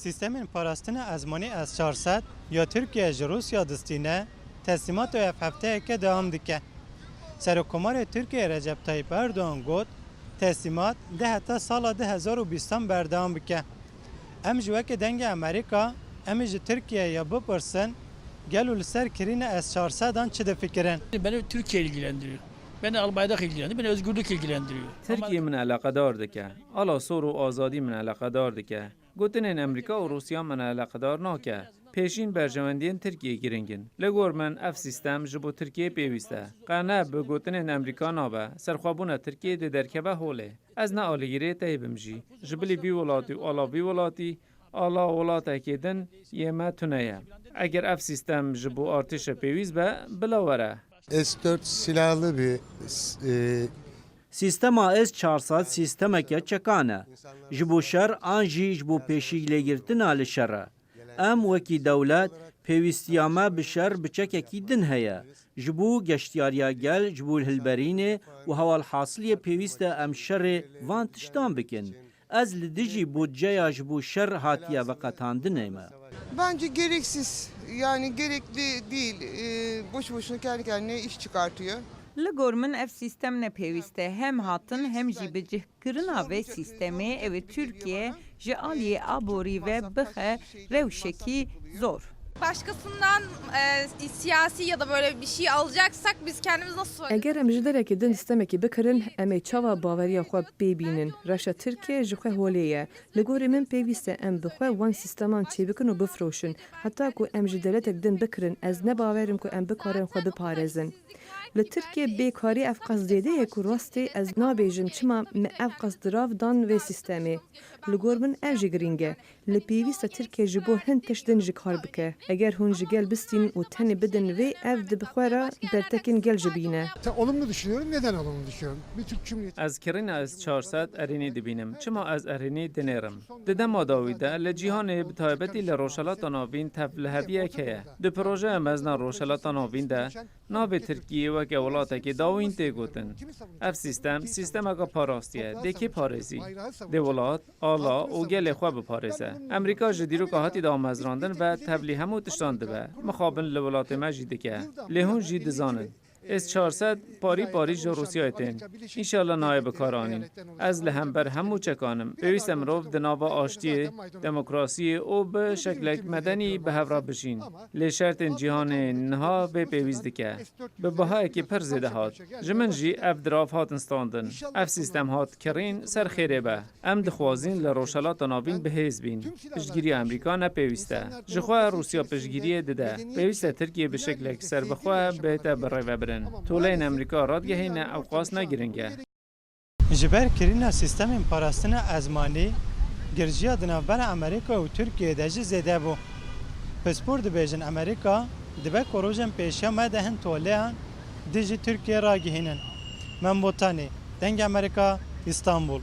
Sistemin parastını ezmani ez 400 ya Türkiye ji Rusya distine teslimat ev hefteyeke devam dike. Serokkomarê Türkiye Recep Tayyip Erdoğan got teslimat de heta sala 2020 berdewam bike. Em ji wekî dengê Amerîka em ji Türkiye'ye bipirsin gel li ser kirîne S-400'dan çi difikirin? Beni Türkiye ilgilendiriyor. Beni Albayrak ilgilendiriyor. Beni özgürlük ilgilendiriyor. Türkiye min alakadar dike. Ala sor û azadî min alakadar dike. Gotinên Amerîka û Rusya min alakadar nake. Pêşîn berjewendiyên Tirkiye giringin. Li gor min ev sîstem ji bo Tirkiye pêwîst e. Qene bi gotinên Amerîka nabe. Serxwebûna Tirkiye di derkeve holê. Ez ne alîgirê tê bim jî. Ji bilî vî welatî û ala vî welatî ala welatekê din yê me tune ye. Eger ev sîstem ji bo artêşa pêwîst be bila were. S-4 silahlı bir Sistema S-400 sistemeke çekan e. Ji bo şer an jî ji bo pêşî lêgirtina li şer e. Em wekî dewlet pêwîstiya me bi şer bi çekekî din heye. Ji bo geştyariya gel ji bo hilberînê û hewalhasiliyê pêwîst e em şerê van tiştan bikin. Ez li dijî budceya ji bo şer hatiye veqetandinê me. Bence gereksiz. Yani gerekli değil. Boş boşuna kendi kendine iş çıkartıyor. Li gormin ev sistem ne pêwîst hem hatın hem jî bi cihkirina vê sistemê ev Türkiye ji aliyê aborî ve bixe rewşekî zor. Başkasından siyasi ya da böyle bir şey alacaksak biz kendimiz nasıl... Eger em ji derekê din sistemekê bikirin, em ê çawa baweriya xwe bêbînin. Reşa Tirkiye ji xwe holê ye. Li gorî min pêwîst e em bi xwe wan sîsteman çêbikin û bifroşin. Heta ku em ji dewletek din bikirin, ez nebawerim ku em bikarin xwe biparêzin. Li Tirkiye bêkarî ev qas zêde ye ku rastî ez nabêjim çima me ev qas dirav dan vê sîstemê. Li gor min ev jî giring e. Li pêwîst e Tirkiye ji bo hin tiştin jî kar bike. Eger hûn ji gel bistîn û tenê bidin vê ev di bi xwe re bertekên gel ji bîne. Olumlu düşünüyorum. Neden olumlu düşünüyorum? Bir Türk Cumhuriyeti. Ez kirina S-400 erênê dibînim. Çima ez erênê dinêrim. Di dema dawî de li cîhanê bi taybetî li rojhilata navîn tevliheviyek heye. Di projeya mezna rojhilata navîn de navê Tirkiye weke welatekê dawîn tê gotin. Ev sîstemeka parastiye. Dekê parêzî. Dê welat, ala û gelê xwe biparêze. Amerîka ji dîroka hatî damezrandin ve tevlî hemû tiştan dibe. Mixabin li welatê me jî dike. Lê hûn jî dizanin. S-400 parî ji Rusyayê tên. İnşallah nayê bikar anîn. Ez li hember hemû çekanim. Pêwîst e mirov di nava aştiyê, demokrasiyê û bi şeklek medenî bi hev re bijîn. Lê şertên cîhanê niha vê pêwîst dike. Bi bihayekî pir zêde hat. Ji min jî ev dirav hatin standin. Ev sîstem hat kirîn ser xêrê be. Em dixwazin li rojhilata navîn bihêz bîn. Piştgiriya Amerîka ne pêwîst e. Ji xwe Rusya piştgiriyê dide. Pêwîst e Tirkiye bi şeklek serbixwe bête bi rêve birin. Toleyên Amerîka radgehîne ew qas negiring e. Ji ber kirîna sistemên parastını ezmanî girjiya di navbera Amerîka û Tirkiye de jî zêde bû. Pispor dibêjin Amerîka dibe ku rojên pêşiya me de hin toleyan di jî Tirkiye ragihînin. Min Botanî, Dengê Amerîka, İstanbul.